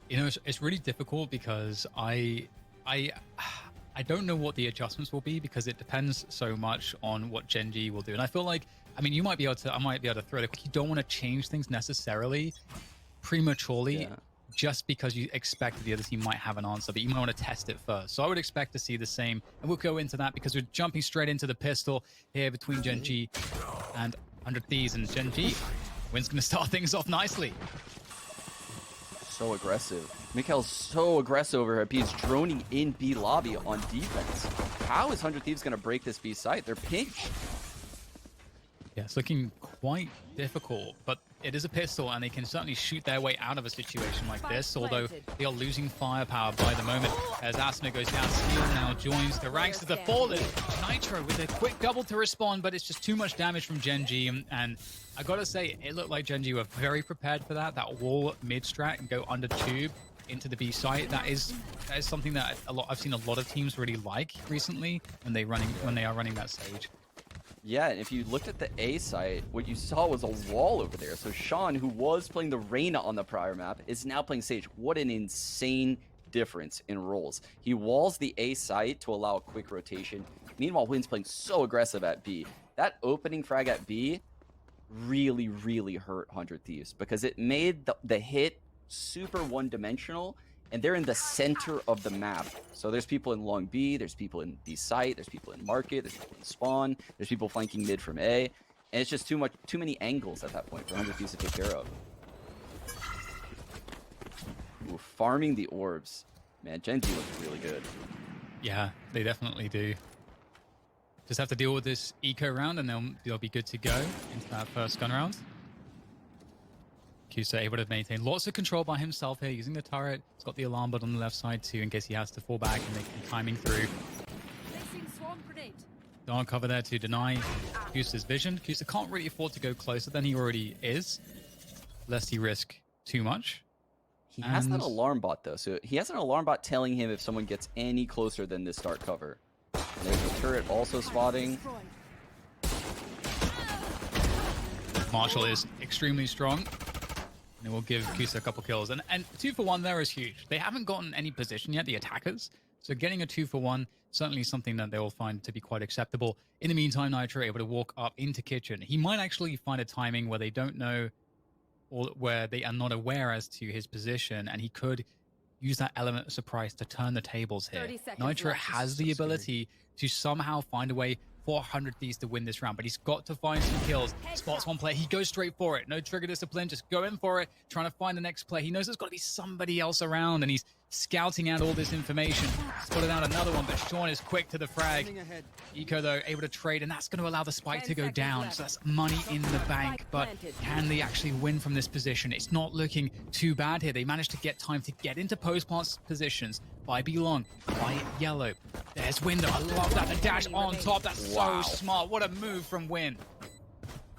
You know, it's really difficult because I I don't know what the adjustments will be because it depends so much on what Gen G will do. And I feel like, I mean, I might be able to throw it. You don't want to change things necessarily prematurely Yeah. just because you expect the other team might have an answer, but you might want to test it first. So I would expect to see the same, and we'll go into that because we're jumping straight into the pistol here between Gen G and 100 Thieves, and Gen G wins going to start things off nicely. So aggressive. Mikhail's so aggressive over here. He's droning in B lobby on defense. How is 100 Thieves going to break this B site? They're pinched. Yeah, it's looking quite difficult, but it is a pistol, and they can certainly shoot their way out of a situation like this, although they are losing firepower by the moment. As Asuna goes down, Steel now joins the ranks of the Fallen. Nitro with a quick double to respond, but it's just too much damage from Gen G, and I gotta say, it looked like Gen G were very prepared for that wall mid-strat and go under tube into the B site. That is something that I've seen a lot of teams really like recently when they are running that stage. Yeah, and if you looked at the A site, what you saw was a wall over there. So Sean, who was playing the Reyna on the prior map, is now playing Sage. What an insane difference in roles. He walls the A site to allow a quick rotation. Meanwhile, Wynn's playing so aggressive at B. That opening frag at B really, really hurt 100 Thieves because it made the hit super one-dimensional, and they're in the center of the map. So there's people in long B, there's people in B site, there's people in market, there's people in spawn, there's people flanking mid from A, and it's just too many angles at that point for 100 Thieves to take care of. Ooh, farming the orbs. Man, Gen G looks really good. Yeah, they definitely do. Just have to deal with this eco round, and they'll be good to go into that first gun round. Kusa able to maintain lots of control by himself here, using the turret. He's got the alarm bot on the left side too, in case he has to fall back, and they can timing through. Don't cover there to deny Kusa's vision. Kusa can't really afford to go closer than he already is, lest he risk too much. He has that alarm bot though, so he has an alarm bot telling him if someone gets any closer than this start cover. And there's the turret also spotting. Marshall is extremely strong. And it will give Kusa a couple kills. And 2 for 1 there is huge. They haven't gotten any position yet, the attackers. So getting a 2 for 1, certainly something that they will find to be quite acceptable. In the meantime, Nitro able to walk up into kitchen. He might actually find a timing where they don't know, or where they are not aware as to his position, and he could use that element of surprise to turn the tables here. Nitro has the ability to somehow find a way for 100 Thieves to win this round, but he's got to find some kills. Spots one player, he goes straight for it. No trigger discipline, just go in for it, trying to find the next play. He knows there's got to be somebody else around, and he's scouting out all this information. Spotted out another one, but Sean is quick to the frag. Eco, though, able to trade, and that's going to allow the spike to go down. So that's money in the bank, but can they actually win from this position? It's not looking too bad here. They managed to get time to get into post-plant positions by B-Long, by Yellow. There's Window. I love that. The dash on top. That's so smart. What a move from Win.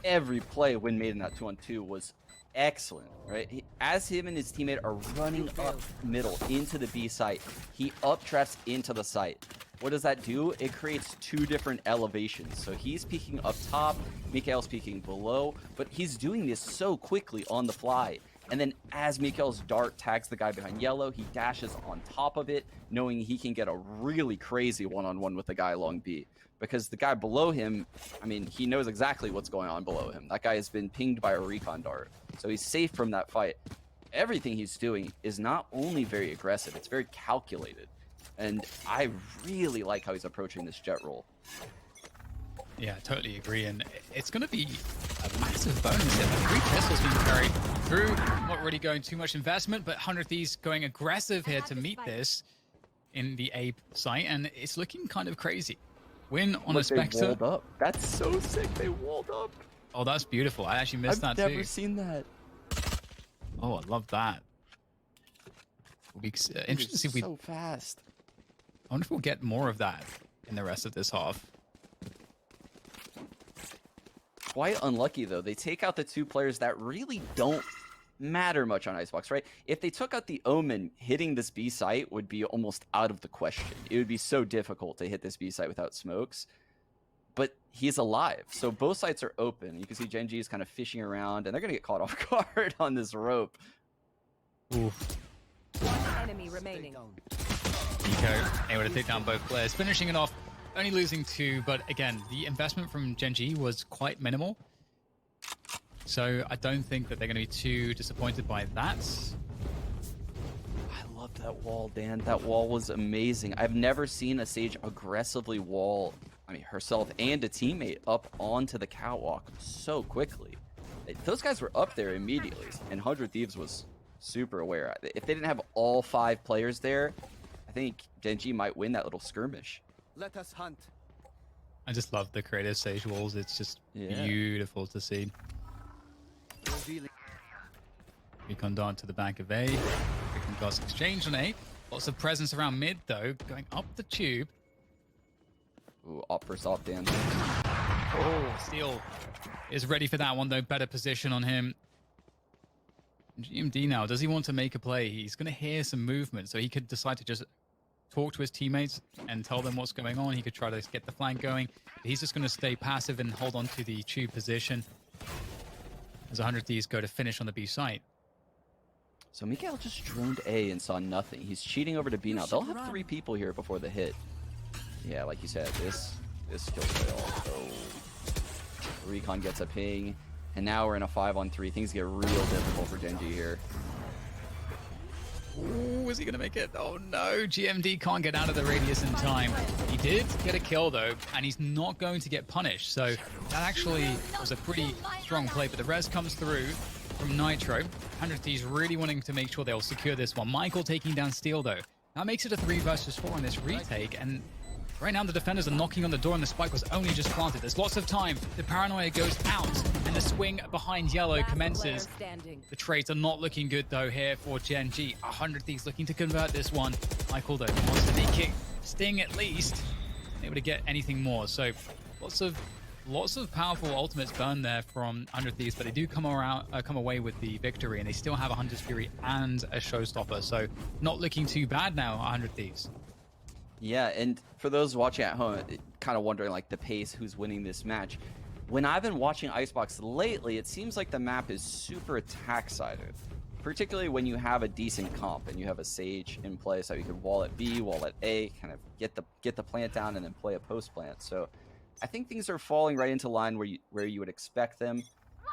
Every play Win made in that 2-on-2 was excellent, right? As him and his teammate are running up middle into the B site, he up traps into the site. What does that do? It creates 2 different elevations. So he's peeking up top, Mikhail's peeking below, but he's doing this so quickly on the fly. And then as Mikhail's dart tags the guy behind Yellow, he dashes on top of it, knowing he can get a really crazy one-on-one with the guy along B. Because the guy below him, I mean, he knows exactly what's going on below him. That guy has been pinged by a recon dart. So he's safe from that fight. Everything he's doing is not only very aggressive, it's very calculated. And I really like how he's approaching this jet roll. Yeah, I totally agree. And it's going to be a massive bonus here. The 3 pistols being carried through. Not really going too much investment, but 100 Thieves going aggressive here to meet this in the A site. And it's looking kind of crazy. Win on a Spectre. They walled up. That's so sick. They walled up. Oh, that's beautiful. I actually missed that too. I've never seen that. Oh, I love that. It'll be interesting to see if we... So fast. I wonder if we'll get more of that in the rest of this half. Quite unlucky, though. They take out the 2 players that really don't matter much on Icebox, right? If they took out the Omen, hitting this B site would be almost out of the question. It would be so difficult to hit this B site without smokes. But he's alive, so both sites are open. You can see Gen G is kind of fishing around, and they're going to get caught off guard on this rope. Oof. enemy remaining. Nico able to take down both players, finishing it off, only losing 2, but again, the investment from Gen.G was quite minimal. So I don't think that they're going to be too disappointed by that. I loved that wall, Dan. That wall was amazing. I've never seen a Sage aggressively wall, herself and a teammate up onto the catwalk so quickly. Those guys were up there immediately, and 100 Thieves was super aware. If they didn't have all 5 players there, I think Gen.G might win that little skirmish. Let us hunt. I just love the creative Sage walls. It's just beautiful to see. We come down to the back of A. Quick and fast exchange on A. Lots of presence around mid, though, going up the tube. Ooh, op versus op, Dan. Oh, Steel is ready for that one, though. Better position on him. GMD now, does he want to make a play? He's going to hear some movement, so he could decide to just talk to his teammates and tell them what's going on. He could try to get the flank going. He's just going to stay passive and hold on to the tube position as 100 Thieves go to finish on the B site. So Mikael just droned A and saw nothing. He's cheating over to B now. They'll have 3 people here before the hit. Yeah, like you said, this kills play also. Recon gets a ping, and now we're in a 5-on-3. Things get real difficult for Gen.G here. Ooh, is he going to make it? Oh no, GMD can't get out of the radius in time. He did get a kill though, and he's not going to get punished. So that actually was a pretty strong play, but the res comes through from Nitro. 100 Thieves really wanting to make sure they'll secure this one. Michael taking down Steel though. That makes it a 3 versus 4 in this retake, and right now the defenders are knocking on the door and the spike was only just planted. There's lots of time. The paranoia goes out and the swing behind yellow commences. The trades are not looking good though here for Gen.G. 100 Thieves looking to convert this one. Michael though wants to kick Sting at least. Able to get anything more. So lots of powerful ultimates burn there from 100 Thieves, but they do come away with the victory, and they still have a Hunter's Fury and a Showstopper. So not looking too bad now, 100 Thieves. Yeah, and for those watching at home, kind of wondering like the pace, who's winning this match. When I've been watching Icebox lately, it seems like the map is super attack-sided. Particularly when you have a decent comp and you have a Sage in play, so you can wall at B, wall at A, kind of get the plant down and then play a post plant. So I think things are falling right into line where you would expect them.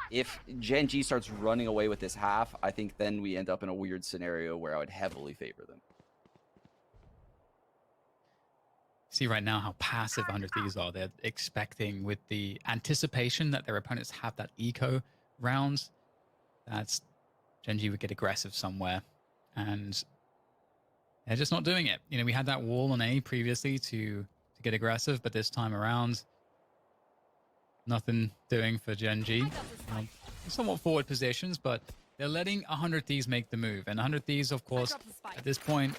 If Gen.G starts running away with this half, I think then we end up in a weird scenario where I would heavily favor them. See right now how passive 100 Thieves are. They're expecting, with the anticipation that their opponents have that eco rounds, that Gen.G would get aggressive somewhere, and they're just not doing it. You know, we had that wall on A previously to get aggressive, but this time around, nothing doing for Gen.G. Somewhat forward positions, but they're letting 100 Thieves make the move. And 100 Thieves, of course, at this point,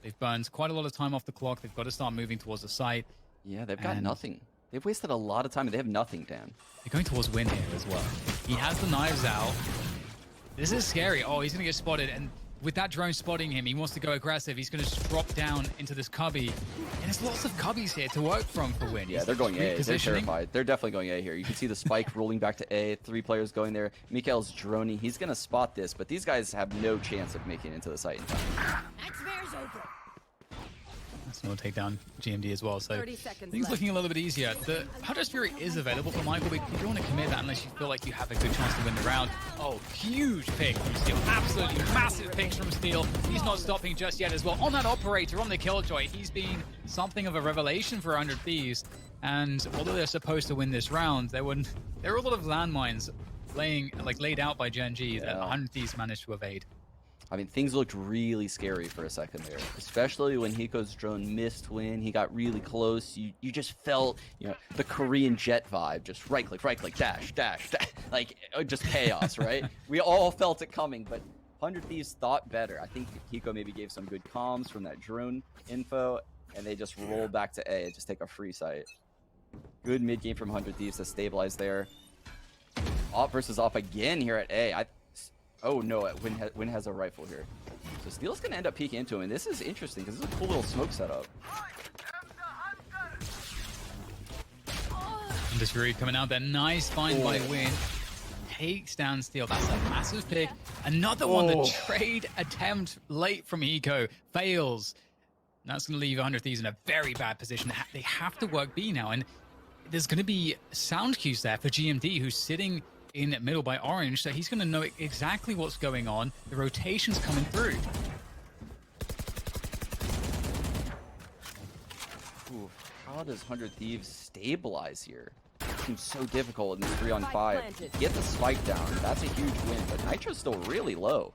they've burned quite a lot of time off the clock. They've got to start moving towards the site. Yeah, they've got nothing. They've wasted a lot of time, and they have nothing, Dan. They're going towards Win here as well. He has the knives out. This is scary. Oh, he's going to get spotted, and with that drone spotting him, he wants to go aggressive. He's going to drop down into this cubby. And there's lots of cubbies here to work from for Win. Yeah, they're going A. They're terrified. They're definitely going A here. You can see the spike rolling back to A. 3 players going there. Mikael's droning. He's going to spot this, but these guys have no chance of making it into the site in time. Nightmare's over. So we'll take down GMD as well. So things looking a little bit easier. The Hunter's Fury is available for Michael, but you don't want to commit that unless you feel like you have a good chance to win the round. Oh, huge pick from Steel. Absolutely massive picks from Steel. He's not stopping just yet as well. On that operator, on the Killjoy, he's been something of a revelation for 100 Thieves. And although they're supposed to win this round, there were a lot of landmines laid out by Gen.G that 100 Thieves managed to evade. I mean, things looked really scary for a second there, especially when Hiko's drone missed Win. He got really close. You just felt, the Korean jet vibe, just right click, dash, like just chaos, right? We all felt it coming, but 100 Thieves thought better. I think Hiko maybe gave some good comms from that drone info, and they just rolled back to A and just take a free site. Good mid game from 100 Thieves to stabilize there. Op versus op again here at A. Oh no, Win has a rifle here. So Steel's gonna end up peeking into him, and this is interesting because this is a cool little smoke setup. And this Fury coming out there, nice find by Win. takes down Steel. That's a massive pick. Another one, the trade attempt late from Eco fails. And that's going to leave 100 Thieves in a very bad position. They have to work B now, and there's going to be sound cues there for GMD, who's sitting in middle by Orange, so he's going to know exactly what's going on. The rotation's coming through. Ooh, how does 100 Thieves stabilize here? It seems so difficult in the 3-on-5. Get the spike down. That's a huge win, but Nitro's still really low.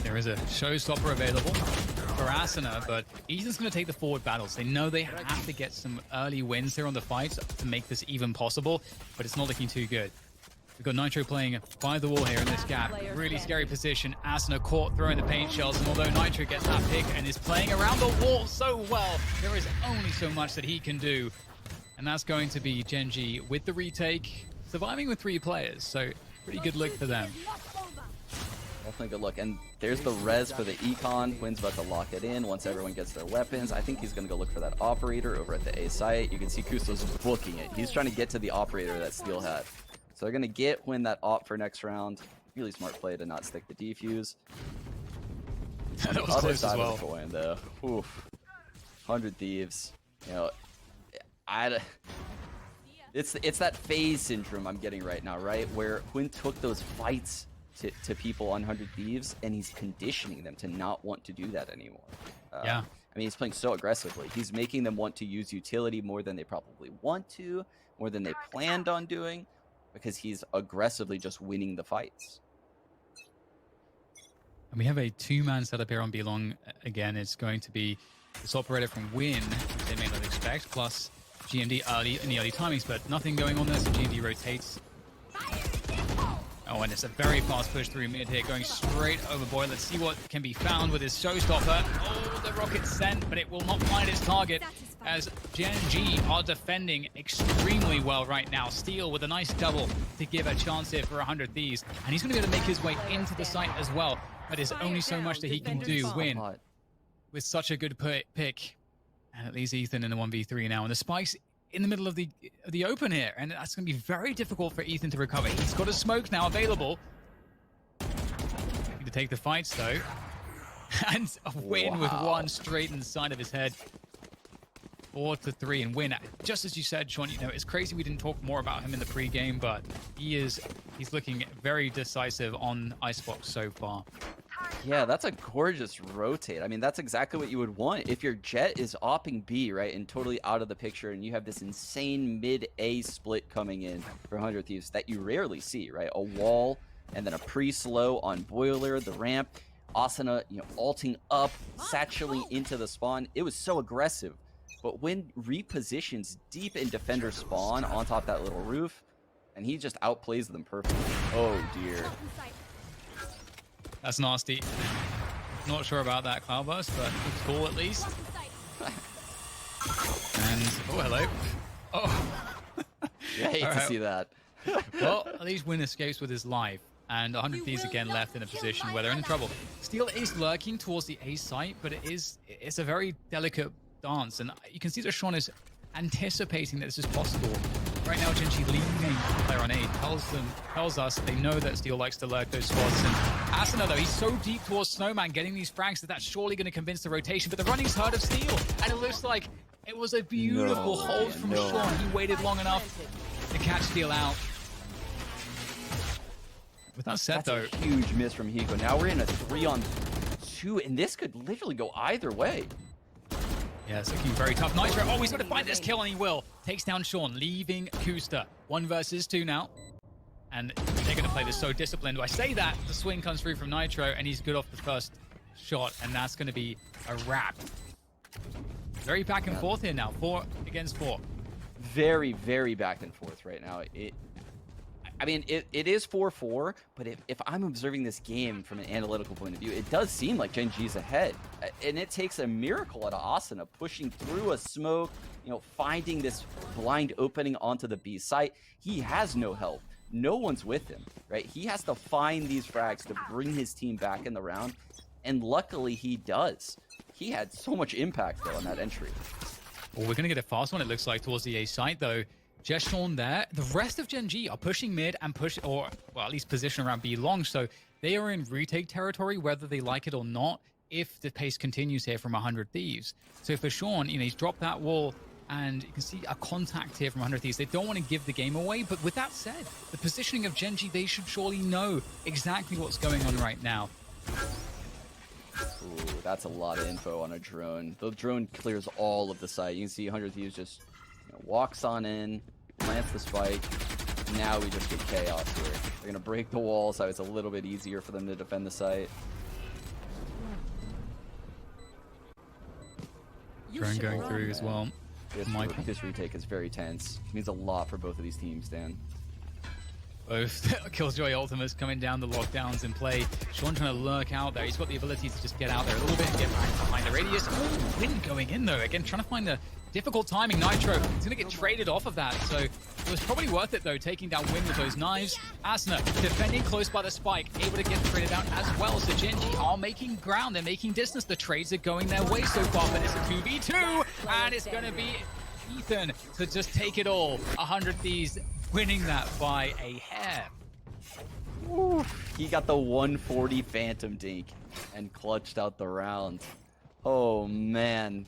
There is a showstopper available for Asuna, but Ethan's going to take the forward battles. They know they have to get some early wins here on the fights to make this even possible, but it's not looking too good. We've got Nitro playing by the wall here in this gap. Really scary position. Asuna caught throwing the paint shells, and although Nitro gets that pick and is playing around the wall so well, there is only so much that he can do. And that's going to be Genji with the retake, surviving with 3 players, so pretty good look for them. Definitely good look. And there's the res for the Econ. Quinn's about to lock it in once everyone gets their weapons. I think he's going to go look for that operator over at the A site. You can see Kusto's booking it. He's trying to get to the operator that Steel had. So they're going to get Quinn that op for next round. Really smart play to not stick the defuse. On the other side of the coin, though. Oof. 100 Thieves. You know, it's that phase syndrome I'm getting right now, right? Where Quinn took those fights to people on 100 Thieves, and he's conditioning them to not want to do that anymore. Yeah. I mean, he's playing so aggressively. He's making them want to use utility more than they probably want to, more than they planned on doing, because he's aggressively just winning the fights. And we have a 2-man setup here on B-Long. Again, it's going to be this operator from Win, they may not expect, plus GMD early in the early timings, but nothing going on there, so GMD rotates. Oh, and it's a very fast push through mid here, going straight overboard. Let's see what can be found with his showstopper. Oh, the rocket sent, but it will not find its target as Genji are defending extremely well right now. Steel with a nice double to give a chance here for 100 Thieves. And he's going to be able to make his way into the site as well. But there's only so much that he can do. Win with such a good pick. And it leaves Ethan in the 1v3 now. And the spike's in the middle of the open here, and that's going to be very difficult for Ethan to recover. He's got a smoke now available. Need to take the fights though, and a win with one straight in the side of his head. 4-3 and Win. Just as you said, Sean, you know, it's crazy we didn't talk more about him in the pre-game, but he's looking very decisive on Icebox so far. Yeah, that's a gorgeous rotate. I mean, that's exactly what you would want. If your Jet is opping B, right, and totally out of the picture, and you have this insane mid-A split coming in for 100 Thieves that you rarely see, right? A wall, and then a pre-slow on Boiler, the ramp. Asuna, you know, ulting up, satchelating into the spawn. It was so aggressive. But when repositions deep in defender spawn on top of that little roof, and he just outplays them perfectly. Oh, dear. That's nasty. Not sure about that Cloudburst, but it's cool at least. And, oh, hello. Oh. Yeah, I hate to see that. Well, at least Win escapes with his life. And 100 Thieves again left in a position where they're in trouble. Steel is lurking towards the A site, but it's a very delicate dance. And you can see that Sean is anticipating that this is possible. Right now, Genji leaving the player on A tells us they know that Steel likes to lurk those spots. And Asuna, though, he's so deep towards Snowman, getting these frags that's surely going to convince the rotation. But the running's hard of Steel, and it looks like it was a beautiful hold from Sean. He waited long enough to catch Steel out. With that said, though, a huge miss from Hiko. Now we're in a 3-on-2, and this could literally go either way. Yeah, it's looking very tough. Nitro, oh, he's going to find this kill, and he will. Takes down Sean, leaving Kusta. 1 versus 2 now. And they're going to play this so disciplined. I say that, the swing comes through from Nitro, and he's good off the first shot, and that's going to be a wrap. Very back and forth here now, 4 against 4. Very, very back and forth right now. I mean, it is 4-4, but if I'm observing this game from an analytical point of view, it does seem like Genji's ahead. And it takes a miracle out of Asuna, pushing through a smoke, you know, finding this blind opening onto the B site. He has no help. No one's with him, right? He has to find these frags to bring his team back in the round, and luckily he does. He had so much impact, though, on that entry. Well, we're going to get a fast one, it looks like, towards the A site, though. just Sean there. The rest of Gen G are pushing mid and well, at least position around B long. So they are in retake territory, whether they like it or not, if the pace continues here from 100 Thieves. So for Sean, he's dropped that wall, and you can see a contact here from 100 Thieves. They don't want to give the game away, but with that said, the positioning of Gen G, they should surely know exactly what's going on right now. Ooh, that's a lot of info on a drone. The drone clears all of the site. You can see 100 Thieves just walks on in, plants the spike. Now we just get chaos here. They're going to break the wall, so it's a little bit easier for them to defend the site. Drone going through as well. This retake is very tense. It means a lot for both of these teams, Dan. Both Killjoy ultimates coming down, the lockdowns in play. Sean trying to lurk out there. He's got the ability to just get out there a little bit and get back behind the radius. Oh, Wind going in though. Again, trying to find the difficult timing. Nitro, he's going to get traded off of that. So it was probably worth it though, taking down Wind with those knives. Asuna defending close by the spike, able to get traded out as well. So Gen G are making ground. They're making distance. The trades are going their way so far, but it's a 2v2. And it's going to be Ethan to just take it all. 100 Thieves winning that by a hair. Ooh, he got the 140 Phantom Dink and clutched out the round. Oh man,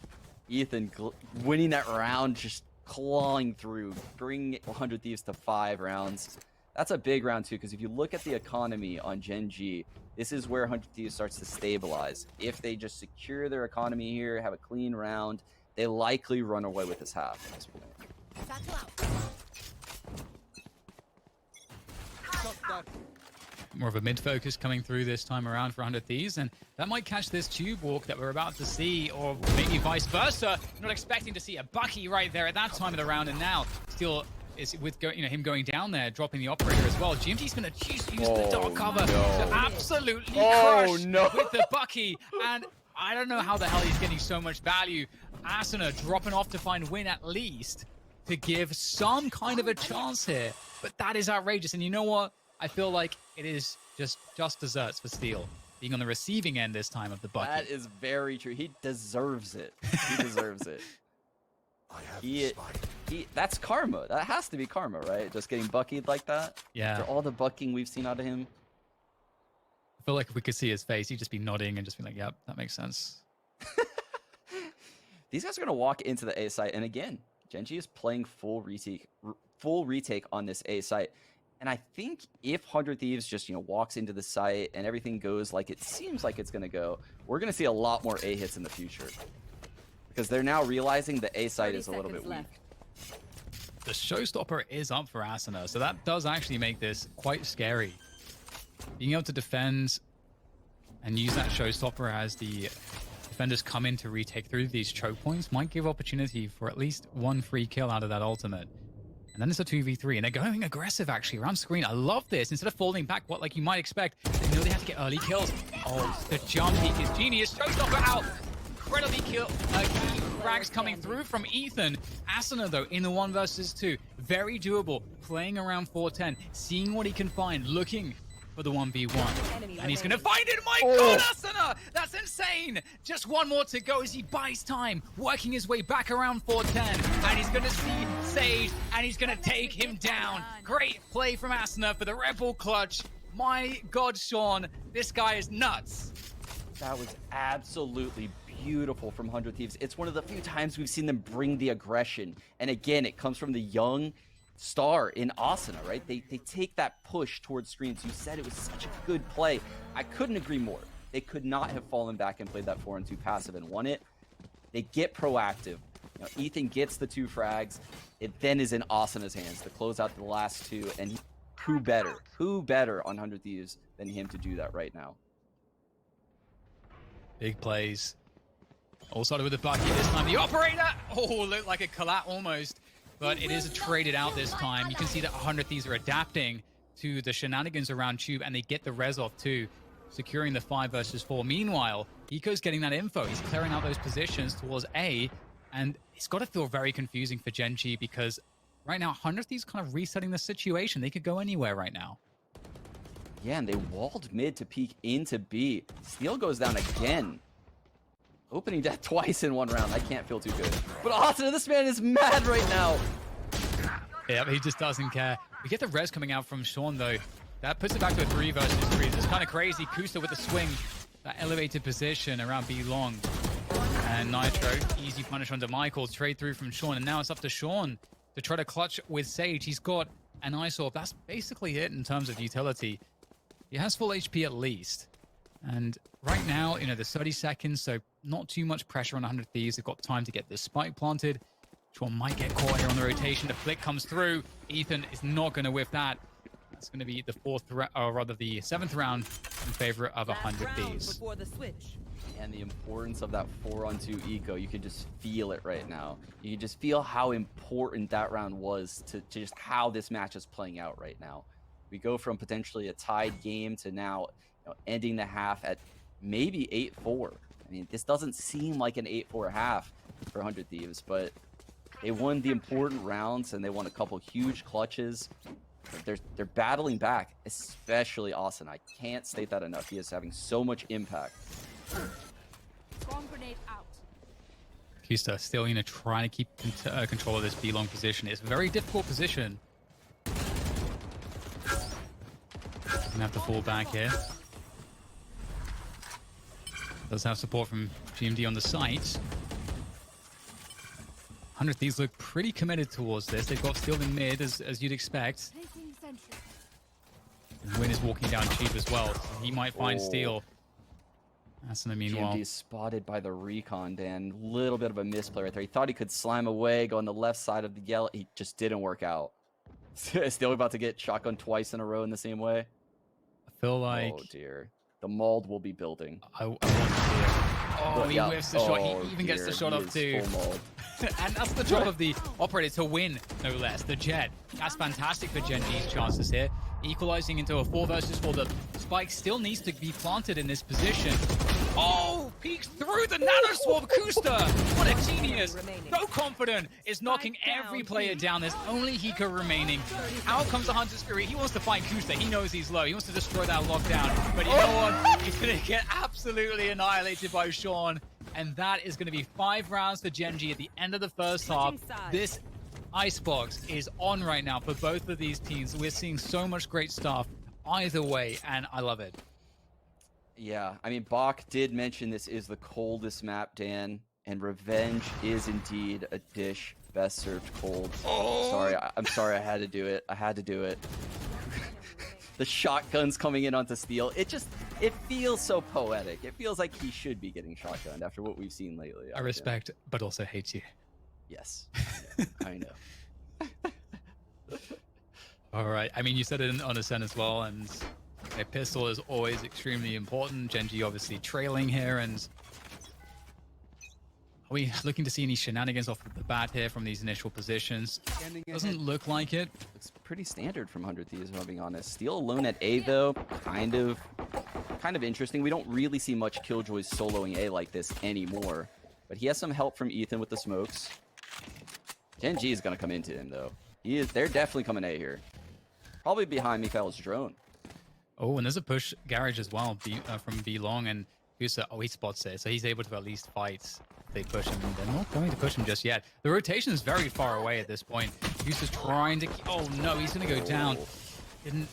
Ethan winning that round, just clawing through, bringing 100 Thieves to 5 rounds. That's a big round too, because if you look at the economy on Gen G, this is where 100 Thieves starts to stabilize. If they just secure their economy here, have a clean round, they likely run away with this half at this point. More of a mid focus coming through this time around for 100 Thieves, and that might catch this tube walk that we're about to see, or maybe vice versa. Not expecting to see a Bucky right there at that time of the round, and now still is with him going down there, dropping the operator as well. GMT's going to use the dark cover to absolutely crush with the Bucky, and I don't know how the hell he's getting so much value. Asuna dropping off to find Win at least to give some kind of a chance here, but that is outrageous. And you know what? I feel like it is just desserts for Steel, being on the receiving end this time of the bucket. That is very true. He deserves it. He deserves it. That's karma. That has to be karma, right? Just getting buckied like that. Yeah. After all the bucking we've seen out of him. I feel like if we could see his face, he'd just be nodding and just be like, yep, that makes sense. These guys are going to walk into the A site. And again, Gen G is playing full retake on this A site. And I think if 100 Thieves just, walks into the site and everything goes like it seems like it's going to go, we're going to see a lot more A hits in the future. Because they're now realizing the A site is a little bit weak. The showstopper is up for Asuna, so that does actually make this quite scary. Being able to defend and use that showstopper as the defenders come in to retake through these choke points might give opportunity for at least one free kill out of that ultimate. And then it's a 2v3, and they're going aggressive actually around screen. I love this. Instead of falling back, like you might expect, they know they have to get early kills. Oh, the jump peek is genius. Showstopper out. Incredibly key frags coming through from Ethan. Asuna, though, in the 1 versus 2. Very doable. Playing around 410. Seeing what he can find. Looking for the 1v1. And he's going to find it. My God, Asuna! That's insane! Just one more to go as he buys time. Working his way back around 410. And he's going to see Sage. And he's going to take him down. Great play from Asuna for the Red Bull clutch. My God, Sean. This guy is nuts. That was absolutely beautiful from 100 Thieves. It's one of the few times we've seen them bring the aggression. And again, it comes from the young star in Asuna, right? They take that push towards screens. You said it was such a good play. I couldn't agree more. They could not have fallen back and played that 4-on-2 passive and won it. They get proactive. Ethan gets the 2 frags. It then is in Asuna's hands to close out the last 2. And who better on 100 Thieves than him to do that right now? Big plays. All started with the bucket this time. The operator! Oh, looked like a collat almost. But it is traded out this time. You can see that 100 Thieves are adapting to the shenanigans around Tube, and they get the res off too, securing the 5 versus 4. Meanwhile, Eco's getting that info. He's clearing out those positions towards A, and it's got to feel very confusing for Gen G because right now, 100 Thieves kind of resetting the situation. They could go anywhere right now. Yeah, and they walled mid to peek into B. Steel goes down again. Opening death twice in 1 round. I can't feel too good. But Asuna, this man is mad right now. Yeah, he just doesn't care. We get the res coming out from Sean, though. That puts it back to a 3 versus 3. It's kind of crazy. Kusa with the swing. That elevated position around B long. And Nitro, easy punish onto Michael. Trade through from Sean. And now it's up to Sean to try to clutch with Sage. He's got an Ice Orb. That's basically it in terms of utility. He has full HP at least. And right now, you know, there's 30 seconds, so not too much pressure on 100 Thieves. They've got time to get this spike planted. Sean might get caught here on the rotation. The flick comes through. Ethan is not going to whiff that. That's going to be the the 7th round in favor of 100 Thieves. And the importance of that 4-on-2 eco, you can just feel it right now. You can just feel how important that round was to just how this match is playing out right now. We go from potentially a tied game to now, you know, ending the half at maybe 8-4. I mean, this doesn't seem like an 8-4 half for 100 Thieves, but they won the important rounds and they won a couple huge clutches. They're battling back, especially Austin. I can't state that enough. He is having so much impact. Kusta still, you know, trying to keep control of this B long position. It's a very difficult position. Gonna have to fall back here. Does have support from GMD on the site. 100 Thieves look pretty committed towards this. They've got Steel in mid, as you'd expect. And Win is walking down cheap as well. So he might find Steel. That's in the meanwhile. GMD spotted by the recon, Dan. Little bit of a misplay right there. He thought he could slime away, go on the left side of the yellow. He just didn't work out. Still about to get shotgun twice in a row in the same way. I feel like... Oh, dear. The mold will be building. I want to see it. Oh, he whiffs the shot. He even gets the shot off too. And that's the job of the operator to win, no less. The Jet. That's fantastic for Gen G's chances here. Equalizing into a 4 versus 4. The spike still needs to be planted in this position. Oh, peeks through the nano swarm. Kusta, what a genius. So confident, is knocking every player down. There's only Hiko remaining. Out comes the Hunter's Fury. He wants to find Kusta. He knows he's low. He wants to destroy that lockdown. But you know what? He's going to get absolutely annihilated by Sean. And that is going to be 5 rounds for Gen G at the end of the first half. This Icebox is on right now for both of these teams. We're seeing so much great stuff either way, and I love it. Yeah, I mean, Bach did mention this is the coldest map, Dan, and revenge is indeed a dish best served cold. Oh. Sorry, I'm sorry I had to do it. I had to do it. The shotguns coming in onto Steel. It feels so poetic. It feels like he should be getting shotgunned after what we've seen lately. I respect, but also hate you. Yes, yeah, I know. All right. I mean, you said it on Ascent as well, and a pistol is always extremely important. Gen G obviously trailing here, and are we looking to see any shenanigans off the bat here from these initial positions? Doesn't look like it. It's pretty standard from 100 Thieves, if I'm being honest. Steel alone at A, though, kind of interesting. We don't really see much Killjoys soloing A like this anymore, but he has some help from Ethan with the smokes. Gen G is going to come into him, though. They're definitely coming A here. Probably behind Mikhail's drone. Oh, and there's a push garage as well from B long, and Kusa, he spots it, so he's able to at least fight if they push him. They're not going to push him just yet. The rotation is very far away at this point. Kusa's trying to... Oh, no, he's going to go down. Didn't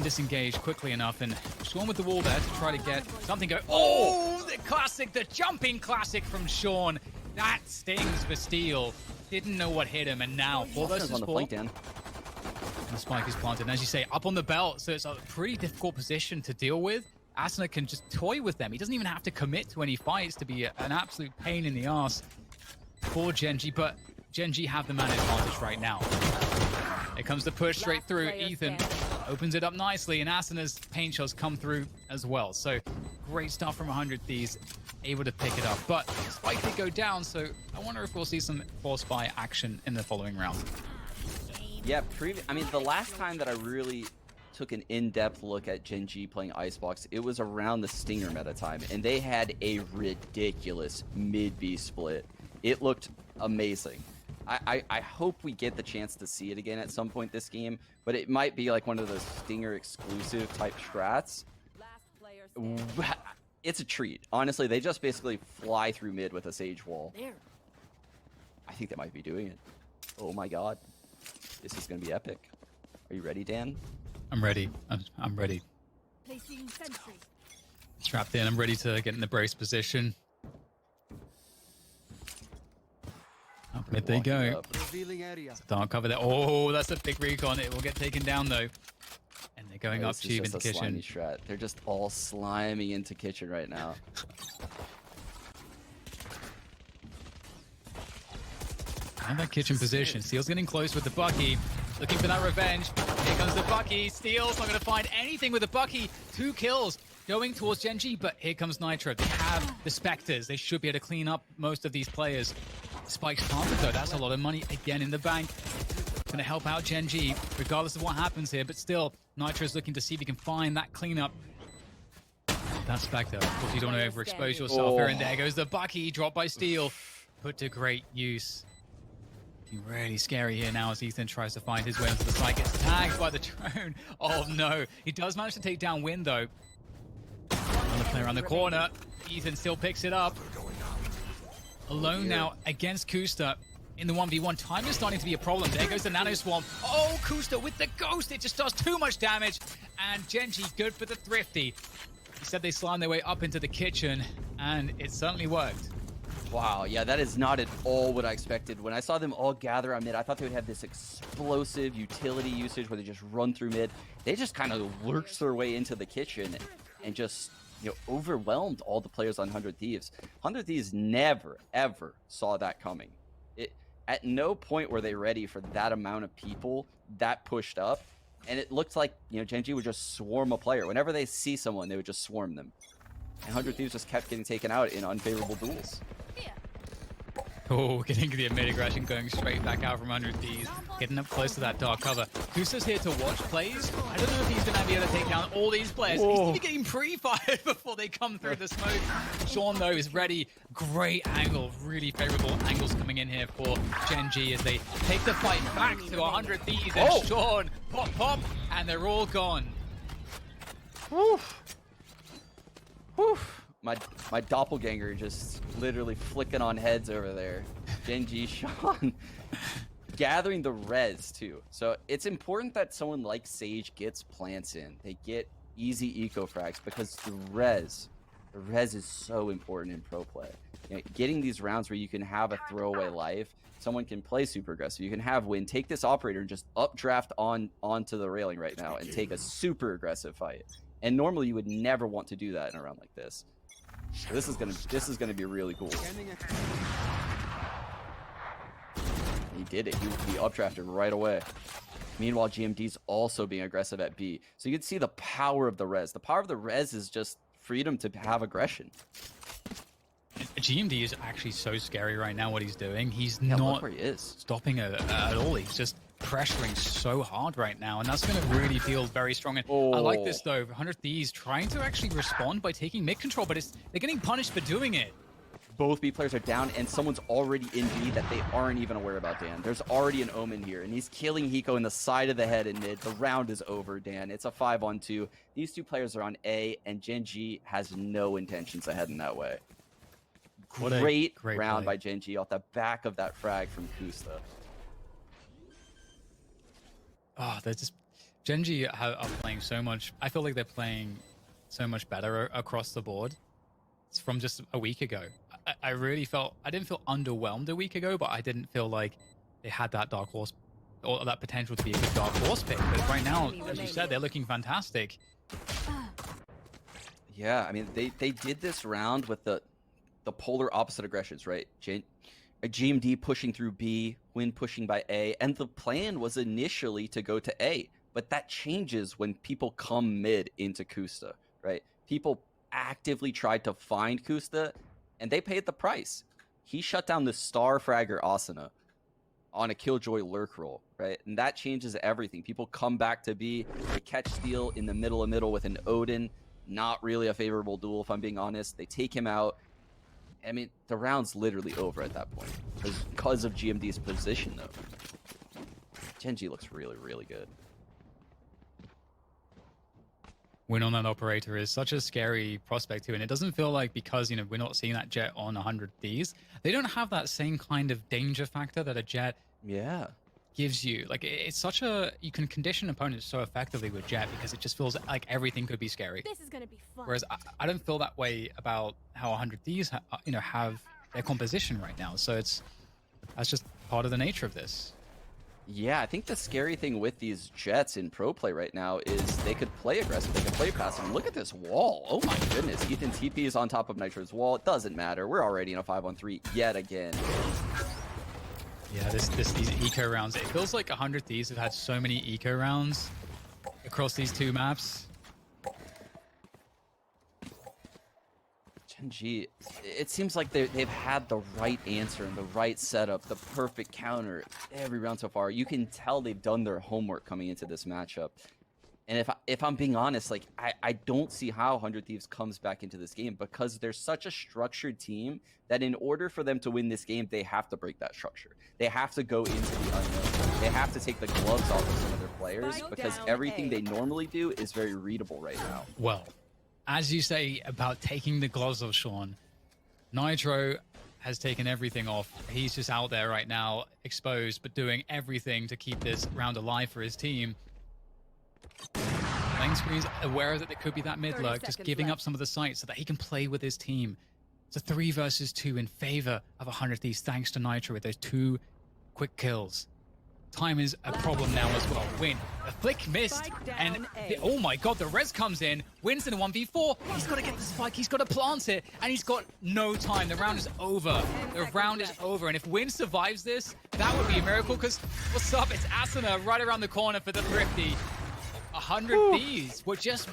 disengage quickly enough, and Sean with the wall there to try to get something go... Oh, the classic, the jumping classic from Sean. That stings for Steel. Didn't know what hit him, and now 4 versus 4. On the flank, Dan. And the spike is planted, and as you say, up on the belt, so it's a pretty difficult position to deal with. Asuna can just toy with them. He doesn't even have to commit to any fights to be an absolute pain in the ass for Gen G, but Gen G have the man advantage right now. Here comes the push straight through. Ethan opens it up nicely, and Asuna's paint shots come through as well. So great stuff from 100 Thieves, able to pick it up. But spike did go down, so I wonder if we'll see some force buy action in the following round. Yeah, I mean, the last time that I really took an in-depth look at Gen G playing Icebox, it was around the Stinger meta time, and they had a ridiculous mid-B split. It looked amazing. I hope we get the chance to see it again at some point this game, but it might be like one of those Stinger exclusive type strats. It's a treat. Honestly, they just basically fly through mid with a Sage wall. I think they might be doing it. Oh my god. This is going to be epic. Are you ready, Dan? I'm ready. I'm ready. Placing sentry. Trapped in. I'm ready to get in the brace position. Up mid they Walking go. up. Revealing area. Dark cover there. Oh, that's a big recon. It will get taken down though. And they're going Oh, up this is tube just into a slimy kitchen. strat. They're just all sliming into kitchen right now. And that kitchen position. Steel's getting close with the Bucky. Looking for that revenge. Here comes the Bucky. Steel's not going to find anything with the Bucky. 2 kills going towards Genji, but here comes Nitro. They have the Spectres. They should be able to clean up most of these players. Spike's planted though. That's a lot of money again in the bank. Going to help out Genji, regardless of what happens here. But still, Nitro's looking to see if he can find that cleanup. That Spectre. Of course, you don't want to overexpose yourself here. And there goes the Bucky. Dropped by Steel. Put to great use. Really scary here now as Ethan tries to find his way into the site. Gets tagged by the drone. Oh no. He does manage to take down Win though. Another player around the corner. Ethan still picks it up. Alone now against Kusta in the 1v1. Time is starting to be a problem. There goes the Nano Swarm. Oh, Kusta with the Ghost. It just does too much damage. And Genji good for the Thrifty. He said they slammed their way up into the kitchen and it certainly worked. Wow, yeah, that is not at all what I expected. When I saw them all gather on mid, I thought they would have this explosive utility usage where they just run through mid. They just kind of lurched their way into the kitchen and just, you know, overwhelmed all the players on 100 Thieves. 100 Thieves never, ever saw that coming. At no point were they ready for that amount of people that pushed up. And it looked like, you know, Genji would just swarm a player. Whenever they see someone, they would just swarm them. And 100 Thieves just kept getting taken out in unfavorable duels. Oh, getting the mid aggression, going straight back out from 100 Thieves, getting up close to that dark cover. Kusa's here to watch plays. I don't know if he's going to be able to take down all these players. He's going to be getting pre-fired before they come through the smoke. Sean, though, is ready. Great angle, really favorable angles coming in here for Genji as they take the fight back to 100 Thieves. And Sean, pop, and they're all gone. Whew. Whew. My doppelganger just literally flicking on heads over there. Genji, Sean, gathering the res too. So it's important that someone like Sage gets plants in. They get easy eco frags because the res is so important in pro play. You know, getting these rounds where you can have a throwaway life, someone can play super aggressive. You can have Win, take this operator and just updraft onto the railing right now and take a super aggressive fight. And normally you would never want to do that in a round like this. So this is gonna be really cool. He did it. He updrafted right away. Meanwhile, GMD's also being aggressive at B. So you can see the power of the res. The power of the res is just freedom to have aggression. GMD is actually so scary right now what he's doing. He's Yeah, not look where he is. stopping it at all. He's just pressuring so hard right now, and that's going to really feel very strong. And I like this though. 100 Thieves trying to actually respond by taking mid control, but they're getting punished for doing it. Both B players are down, and someone's already in B that they aren't even aware about, Dan. There's already an Omen here, and he's killing Hiko in the side of the head in mid. The round is over, Dan. It's a 5-on-2. These two players are on A, and Genji has no intentions of heading that way. Great round play by Genji off the back of that frag from Kusta. Oh, they're just Genji are playing so much. I feel like they're playing so much better across the board. It's from just a week ago. I really felt I didn't feel underwhelmed a week ago, but I didn't feel like they had that dark horse or that potential to be a good dark horse pick. But right now, as you said, they're looking fantastic. Yeah, I mean they did this round with the polar opposite aggressions, right? A GMD pushing through B, Win pushing by A, and the plan was initially to go to A, but that changes when people come mid into Kusta, right? People actively tried to find Kusta, and they paid the price. He shut down the star fragger Asuna on a Killjoy lurk roll, right? And that changes everything. People come back to B, they catch Steel in the middle with an Odin, not really a favorable duel if I'm being honest. They take him out. I mean, the round's literally over at that point because of GMD's position, though. Genji looks really, really good. Win on that operator is such a scary prospect too, and it doesn't feel like because we're not seeing that Jet on 100 Thieves, they don't have that same kind of danger factor that a Jet Yeah. gives you like it's such a you can condition opponents so effectively with Jet because it just feels like everything could be scary. This is gonna be fun. Whereas I don't feel that way about how 100 Thieves have their composition right now. So that's just part of the nature of this. Yeah, I think the scary thing with these Jets in pro play right now is they could play aggressive, they could play passive. And look at this wall. Oh my goodness. Ethan TP is on top of Nitro's wall. It doesn't matter. We're already in a 5-on-3 yet again. Yeah, these eco rounds. It feels like 100 Thieves have had so many eco rounds across these two maps. Gen.G, it seems like they've had the right answer and the right setup, the perfect counter every round so far. You can tell they've done their homework coming into this matchup. And if I'm being honest, like I don't see how 100 Thieves comes back into this game because they're such a structured team that in order for them to win this game, they have to break that structure. They have to go into the unknown. They have to take the gloves off of some of their players because everything they normally do is very readable right now. Well, as you say about taking the gloves off, Sean, Nitro has taken everything off. He's just out there right now, exposed, but doing everything to keep this round alive for his team. Lane Screen's aware that there could be that mid lurk, just giving up some of the sites so that he can play with his team. It's a 3 versus 2 in favor of 100 Thieves thanks to Nitro with those 2 quick kills. Time is a problem now as well. Win. A flick missed, and oh my god, the res comes in. Wins in a 1v4. He's got to get the spike. He's got to plant it, and he's got no time. The round is over. The round is over, and if Win survives this, that would be a miracle. Because what's up? It's Asuna right around the corner for the Thrifty. 100 Thieves were just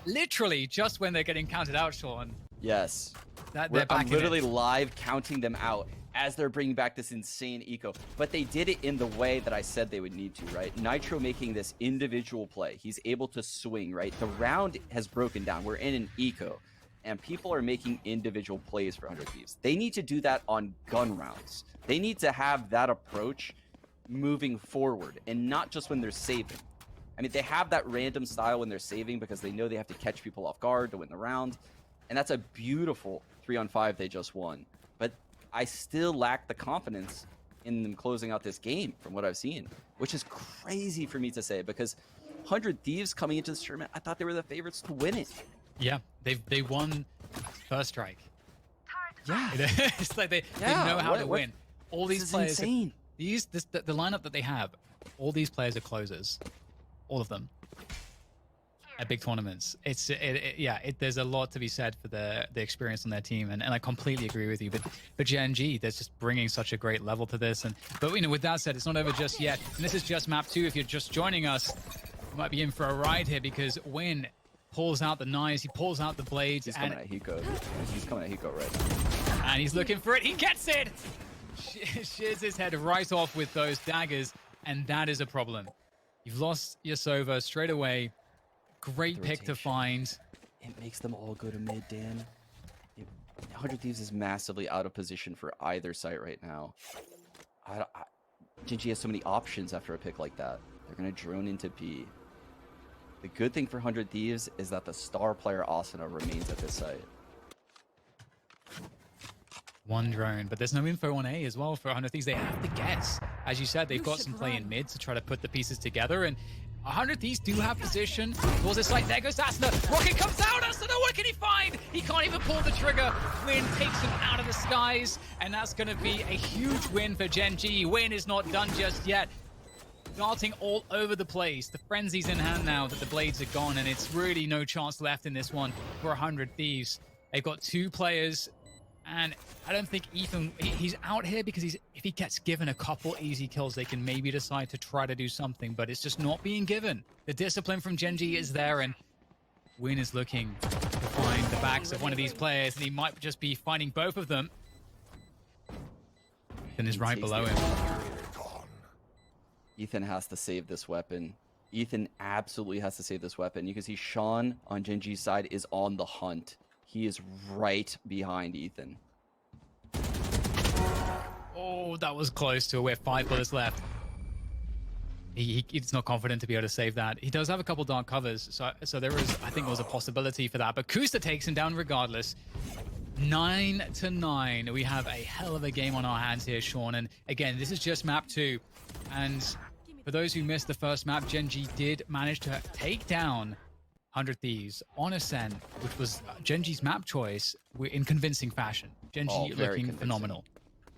literally just when they're getting counted out, Sean. Yes. They're I'm literally live counting them out as they're bringing back this insane eco. But they did it in the way that I said they would need to, right? Nitro making this individual play. He's able to swing, right? The round has broken down. We're in an eco. And people are making individual plays for 100 Thieves. They need to do that on gun rounds. They need to have that approach moving forward and not just when they're saving. I mean, they have that random style when they're saving because they know they have to catch people off guard to win the round. And that's a beautiful 3-on-5 they just won. But I still lack the confidence in them closing out this game from what I've seen, which is crazy for me to say because 100 Thieves coming into this tournament, I thought they were the favorites to win it. Yeah, they won first strike. Yeah. It's like they know how to win. All these players, insane. the lineup that they have, all these players are closers. All of them at big tournaments. There's a lot to be said for the experience on their team, and I completely agree with you. But Gen.G, they're just bringing such a great level to this. But with that said, it's not over just yet. And this is just map 2. If you're just joining us, you might be in for a ride here because Win pulls out the knives, he pulls out the blades. He's coming at Hiko. He's coming at Hiko right now. And he's looking for it. He gets it. Shears his head right off with those daggers, and that is a problem. You've lost your Sova straight away. Great pick to find. It makes them all go to mid, Dan. 100 Thieves is massively out of position for either site right now. Gen.G has so many options after a pick like that. They're going to drone into B. The good thing for 100 Thieves is that the star player Asuna remains at this site. One drone, but there's no info on A as well for 100 Thieves. They have to guess. As you said, they've got some play in mid to try to put the pieces together, and 100 Thieves do have position towards this site. There goes Asuna. Rocket comes out. Asuna, what can he find? He can't even pull the trigger. Win takes him out of the skies, and that's going to be a huge win for Gen.G. Win is not done just yet. Darting all over the place. The frenzy's in hand now that the blades are gone, and it's really no chance left in this one for 100 Thieves. They've got 2 players. And I don't think Ethan, he's out here because if he gets given a couple easy kills, they can maybe decide to try to do something, but it's just not being given. The discipline from Gen.G is there, and Win is looking to find the backs of one of these players, and he might just be finding both of them. Ethan is right below him. Ethan has to save this weapon. Ethan absolutely has to save this weapon. You can see Sean on Gen.G's side is on the hunt. He is right behind Ethan. Oh, that was close to where 5 bullets left. He's not confident to be able to save that. He does have a couple dark covers, so there is, I think, was a possibility for that. But Kusta takes him down regardless. 9-9. We have a hell of a game on our hands here, Sean. And again, this is just map 2. And For those who missed the first map, Gen.G did manage to take down 100 Thieves on Ascent, which was Gen.G's map choice in convincing fashion. Gen.G looking phenomenal.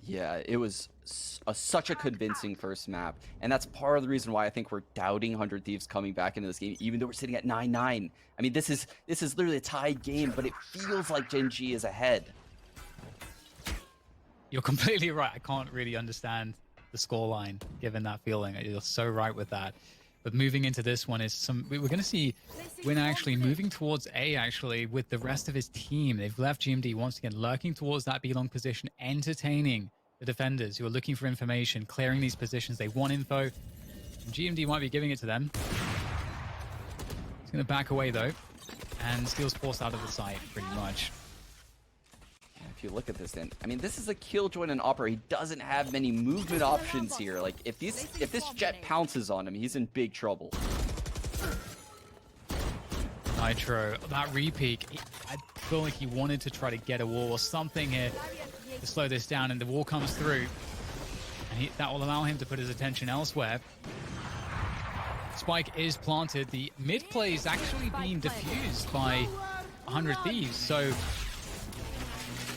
Yeah, it was such a convincing first map. And that's part of the reason why I think we're doubting 100 Thieves coming back into this game, even though we're sitting at 9-9. I mean, this is literally a tied game, but it feels like Gen.G is ahead. You're completely right. I can't really understand the scoreline given that feeling. You're so right with that. But moving into this one is we're going to see Win actually moving towards A actually with the rest of his team. They've left GMD once again lurking towards that B-long position, entertaining the defenders who are looking for information, clearing these positions. They want info. And GMD might be giving it to them. He's going to back away though and steals force out of the site pretty much. If you look at this, then I mean, this is a Killjoy and an Opera. He doesn't have many movement options here. Like if this Jet pounces on him, he's in big trouble. Nitro, that repeak, I feel like he wanted to try to get a wall or something here to slow this down, and the wall comes through, and that will allow him to put his attention elsewhere. Spike is planted. The mid play is actually being diffused by 100 Thieves, so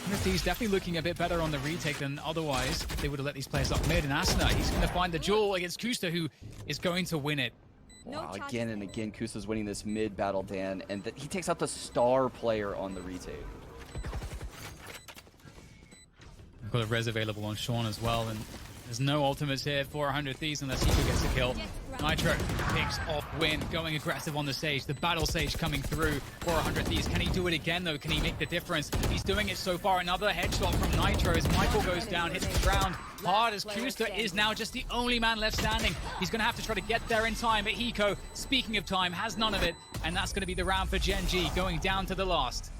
100 Thieves definitely looking a bit better on the retake than otherwise. They would have let these players up mid, and Asuna, he's going to find the duel against Kusta, who is going to win it. Wow, again and again, Kusta's winning this mid battle, Dan, and he takes out the star player on the retake. We've got a res available on Sean as well, and there's no ultimates here for 100 Thieves unless Hiko gets a kill. Nitro picks off Win, going aggressive on the stage. The battle stage coming through for 100 Thieves. Can he do it again, though? Can he make the difference? He's doing it so far. Another headshot from Nitro as Michael goes down, hits the ground hard as Kusta is now just the only man left standing. He's going to have to try to get there in time, but Hiko, speaking of time, has none of it, and that's going to be the round for Gen.G, going down to the last.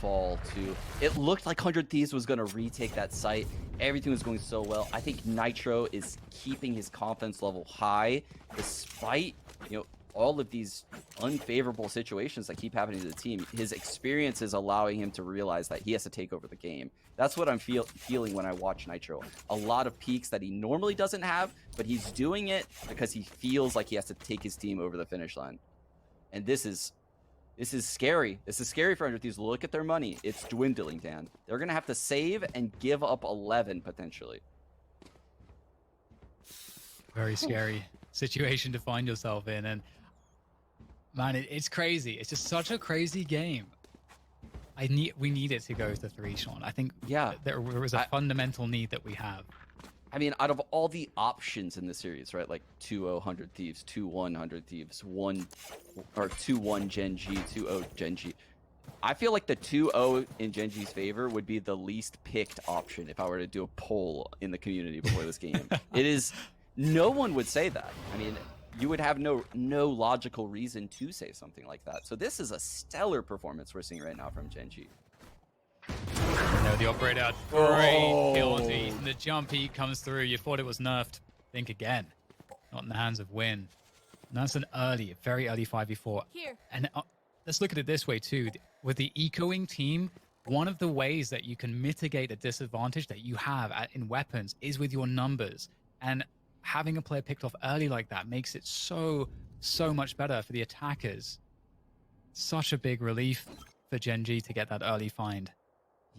Fall to it looked like 100 Thieves was going to retake that site. Everything was going so well. I think Nitro is keeping his confidence level high despite, you know, all of these unfavorable situations that keep happening to the team. His experience is allowing him to realize that he has to take over the game. That's what I'm feeling when I watch Nitro. A lot of peaks that he normally doesn't have, but he's doing it because he feels like he has to take his team over the finish line. And this is scary. This is scary for 100 Thieves. Look at their money. It's dwindling, Dan. They're going to have to save and give up 11, potentially. Very scary situation to find yourself in. And, man, it's crazy. It's just such a crazy game. We need it to go to 3, Sean. I think there was a fundamental need that we have. I mean, out of all the options in the series, right? Like 2-0 100 Thieves, 2-1 100 Thieves, 2-1 Gen.G, 2-0 Gen.G. I feel like the 2-0 in Gen.G's favor would be the least picked option if I were to do a poll in the community before this game. No one would say that. I mean, you would have no logical reason to say something like that. So this is a stellar performance we're seeing right now from Gen.G. No, the operator, great kill onto Ethan. The jump heat comes through. You thought it was nerfed. Think again. Not in the hands of Win. And that's an very early 5v4. Here. And let's look at it this way too. With the ecoing team, one of the ways that you can mitigate the disadvantage that you have in weapons is with your numbers. And having a player picked off early like that makes it so much better for the attackers. Such a big relief for Gen.G to get that early find.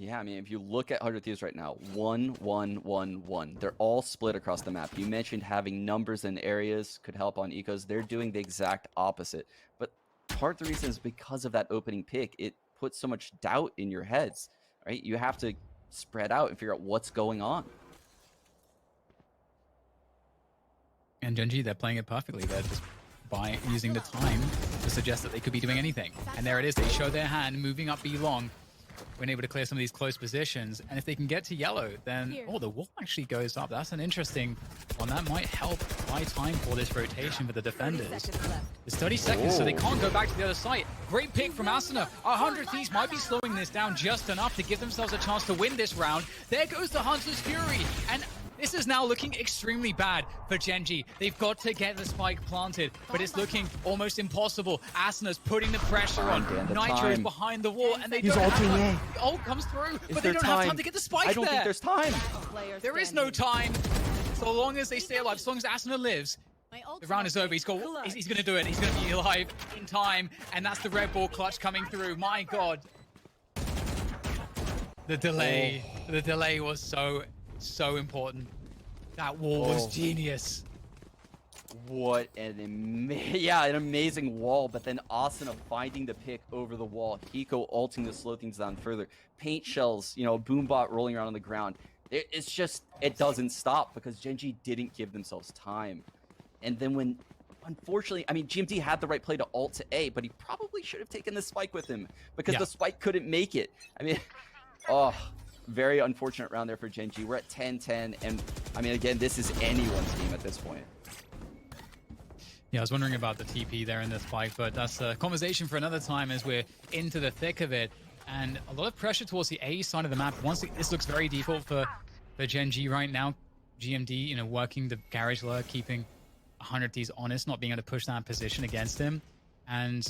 Yeah, I mean, if you look at 100 Thieves right now, 1, 1, 1, 1. They're all split across the map. You mentioned having numbers in areas could help on ecos. They're doing the exact opposite. But part of the reason is because of that opening pick. It puts so much doubt in your heads, right? You have to spread out and figure out what's going on. And Gen.G, they're playing it perfectly. They're just using the time to suggest that they could be doing anything. And there it is. They show their hand, moving up B-long. When able to clear some of these close positions, and if they can get to yellow, then the wall actually goes up. That's an interesting one. That might help buy time for this rotation for the defenders. There's 30 seconds, so they can't go back to the other site. Great pick from Asuna. 100 Thieves might be slowing this down just enough to give themselves a chance to win this round. There goes the Hunter's Fury, and this is now looking extremely bad for Gen.G. They've got to get the spike planted, but it's looking almost impossible. Asuna's putting the pressure on. Nitro is behind the wall, and they don't have time. The ult comes through, but they don't have time to get the spike there. I don't think there's time. There is no time. So long as they stay alive, as long as Asuna lives, My the round is over. He's going to do it. He's going to be alive in time. And that's the Red Bull clutch coming through. My God. The delay. The delay was so important. That wall was genius. What an amazing wall, but then Asuna finding the pick over the wall, Hiko ulting to slow things down further, paint shells, you know, Boombot rolling around on the ground. It's just, it doesn't stop because Gen.G didn't give themselves time. And then when, unfortunately, I mean, GMD had the right play to ult to A, but he probably should have taken the spike with him because the spike couldn't make it. I mean, very unfortunate round there for Gen.G. We're at 10-10, and I mean, again, this is anyone's game at this point. Yeah, I was wondering about the TP there in this fight, but that's a conversation for another time as we're into the thick of it. And a lot of pressure towards the A side of the map. This looks very default for Gen.G right now. GMD, you know, working the garage lure, keeping 100 Thieves honest, not being able to push that position against him. And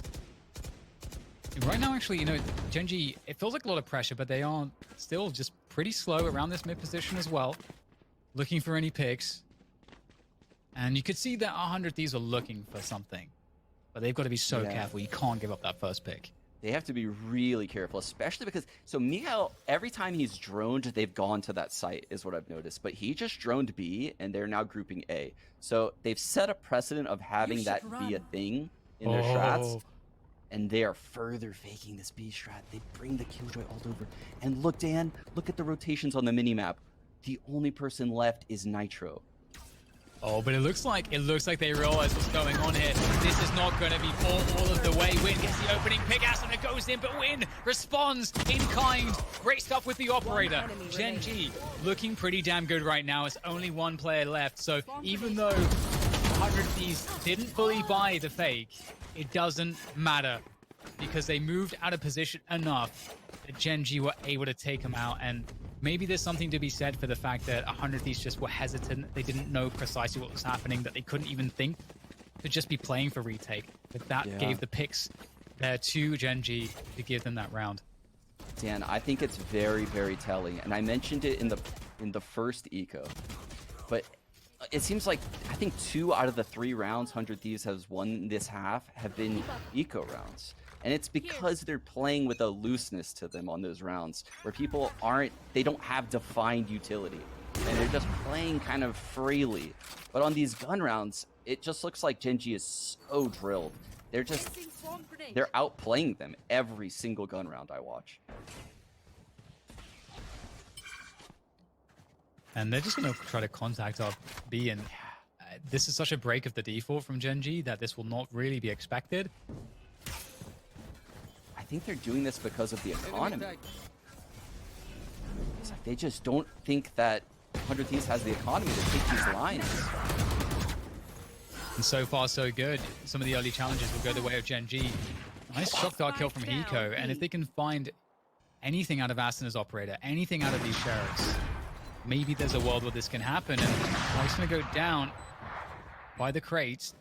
right now, actually, you know, Gen.G, it feels like a lot of pressure, but they are still just pretty slow around this mid position as well, looking for any picks. And you could see that 100 Thieves are looking for something, but they've got to be so careful. You can't give up that first pick. They have to be really careful, especially because, so Mikhail, every time he's droned, they've gone to that site, is what I've noticed. But he just droned B, and they're now grouping A. So they've set a precedent of having that be a thing in their strats. And they are further faking this B strat. They bring the Killjoy all over. And look, Dan, look at the rotations on the minimap. The only person left is Nitro. Oh, but it looks like they realize what's going on here. This is not going to be all of the way. Win gets the opening pick. Asuna goes in, but Win responds in kind. Great stuff with the operator. Gen.G looking pretty damn good right now. It's only one player left. So even though 100 Thieves didn't fully buy the fake, it doesn't matter because they moved out of position enough that Gen.G were able to take them out. And maybe there's something to be said for the fact that 100 Thieves just were hesitant. They didn't know precisely what was happening, that they couldn't even think to just be playing for retake. But that gave the picks there to Gen.G to give them that round. Dan, I think it's very, very telling. And I mentioned it in the first eco. But it seems like, I think 2 out of the 3 rounds 100 Thieves has won this half have been eco rounds. And it's because they're playing with a looseness to them on those rounds where people they don't have defined utility and they're just playing kind of freely. But on these gun rounds, it just looks like Gen.G is so drilled. They're outplaying them every single gun round I watch. And they're just going to try to contact up B, and this is such a break of the default from Gen.G that this will not really be expected. I think they're doing this because of the economy. It's like they just don't think that 100 Thieves has the economy to take these lines. And so far, so good. Some of the early challenges will go the way of Gen.G. Nice shock dart kill from Hiko. And if they can find anything out of Asuna's operator, anything out of these sheriffs, maybe there's a world where this can happen. And he's going to go down by the crates.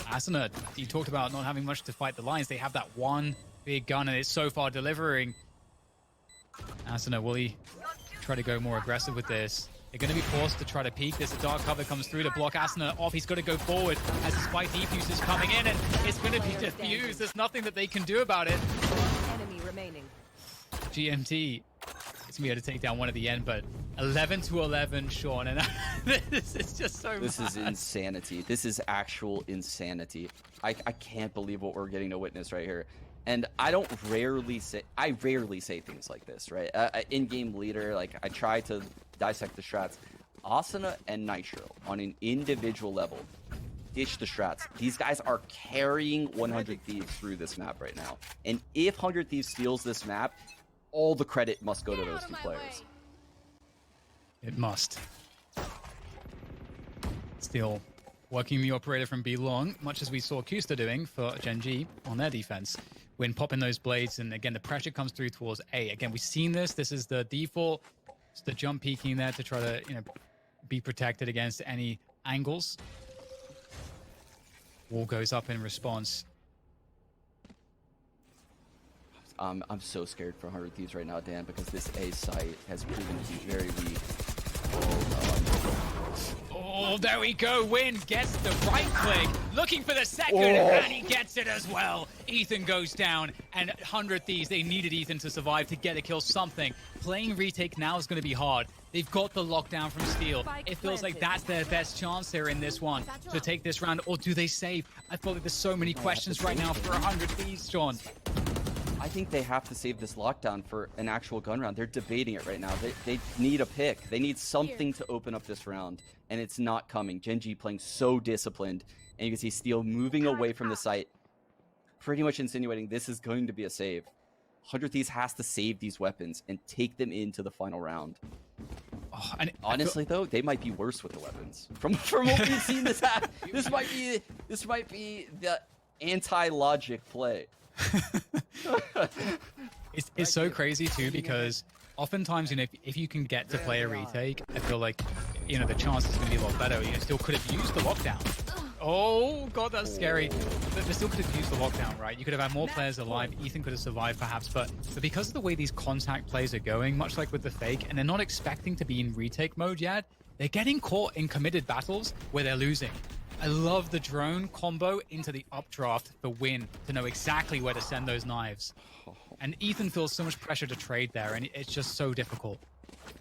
Asuna, he talked about not having much to fight the lines. They have that one big gun, and it's so far delivering. Asuna, will he try to go more aggressive with this? They're going to be forced to try to peek. There's a dark cover comes through to block Asuna off. He's got to go forward as the spike defuse is coming in, and it's going to be defused. There's nothing that they can do about it. Enemy remaining. GMT is going to be able to take down one at the end, but 11-11, Sean, and this is just so This mad. is insanity. This is actual insanity. I can't believe what we're getting to witness right here. And I rarely say things like this, right? In-game leader, like I try to dissect the strats. Asuna and Nitro on an individual level, ditch the strats. These guys are carrying 100 Thieves through this map right now. And if 100 Thieves steals this map, all the credit must go to those 2 players. It must. Still working the operator from B long, much as we saw Kusta doing for Gen.G on their defense. When popping those blades, and again, the pressure comes through towards A. Again, we've seen this. This is the default. It's the jump peeking there to try to, be protected against any angles. Wall goes up in response. I'm so scared for 100 Thieves right now, Dan, because this A site has proven to be very weak. Oh, there we go. Win gets the right click, looking for the second, Oh. and he gets it as well. Ethan goes down, and 100 Thieves, they needed Ethan to survive to get a kill, something. Playing retake now is going to be hard. They've got the lockdown from Steel. It feels like that's their best chance here in this one to take this round, or do they save? I feel like there's so many questions right now for 100 Thieves, John. I think they have to save this lockdown for an actual gun round. They're debating it right now. They need a pick. They need something to open up this round, and it's not coming. Geng playing so disciplined, and you can see Steel moving away from the site, pretty much insinuating this is going to be a save. 100 Thieves has to save these weapons and take them into the final round. Oh, and Honestly, though, they might be worse with the weapons. From what we've seen this half, this might be the anti-logic play. It's so crazy too, because oftentimes, you know, if you can get to play a retake, I feel like, you know, the chance is going to be a lot better. You know, Still could have used the lockdown. Oh god, that's scary. But they still could have used the lockdown, right? You could have had more players alive. Ethan could have survived perhaps, but because of the way these contact plays are going, much like with the fake, and they're not expecting to be in retake mode yet, they're getting caught in committed battles where they're losing. I love the drone combo into the updraft for Win to know exactly where to send those knives. And Ethan feels so much pressure to trade there, and it's just so difficult.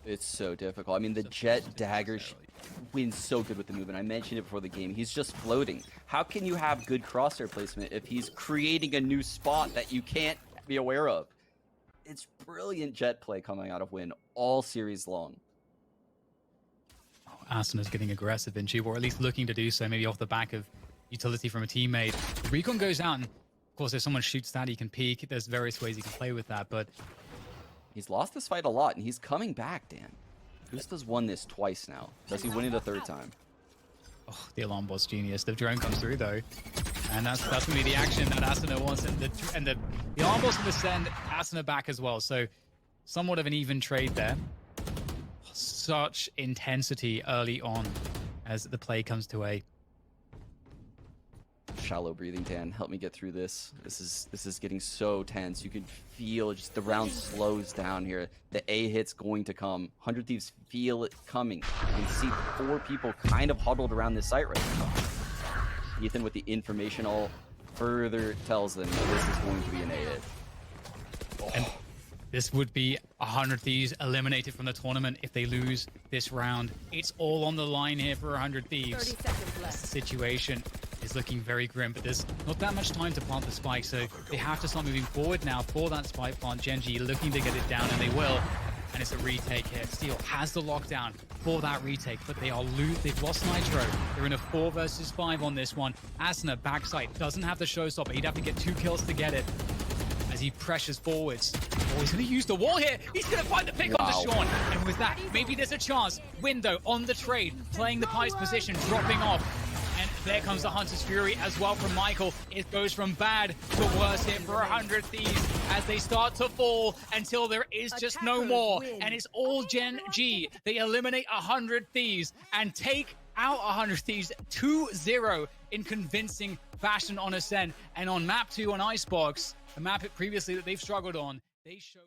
It's so difficult. I mean, the jet daggers Win's so good with the movement. I mentioned it before the game. He's just floating. How can you have good crosshair placement if he's creating a new spot that you can't be aware of? It's brilliant jet play coming out of Win all series long. Aston is getting aggressive in G, or at least looking to do so, maybe off the back of utility from a teammate. The recon goes out, and of course, if someone shoots that, he can peek. There's various ways he can play with that, but he's lost this fight a lot, and he's coming back, Dan. Gusta's won this twice now. Does he win it a third time? oh, the alarm bot's genius. The drone comes through though, and that's going to be the action that Asuna wants, and the alarm bot's going to send Asuna back as well. So somewhat of an even trade there. Such intensity early on as the play comes to a shallow breathing. Dan, help me get through this. This is getting so tense. You can feel just the round slows down here. The A hit's going to come. 100 Thieves feel it coming. You can see 4 people kind of huddled around this site right now. Ethan with the information all further tells them that this is going to be an A hit. And this would be 100 Thieves eliminated from the tournament if they lose this round. It's all on the line here for 100 Thieves. 30 seconds left. The situation is looking very grim, but there's not that much time to plant the spike, so they have to start moving forward now for that spike plant. Geng looking to get it down, and they will. And it's a retake here. Steel has the lockdown for that retake, but they've lost Nitro. They're in a 4 versus 5 on this one. Asuna backside doesn't have the showstopper. He'd have to get 2 kills to get it as he pressures forwards. Oh, he's going to use the wall here. He's going to find the pick onto Sean. And with that, maybe there's a chance. Window on the trade, playing the Pipe's position, dropping off. And there comes the Hunter's Fury as well from Michael. It goes from bad to worse here for 100 Thieves as they start to fall until there is just no more. And it's all Geng. They eliminate 100 Thieves and take out 100 Thieves 2-0 in convincing fashion on Ascent. And on map 2 on Icebox, a map previously that they've struggled on, they showed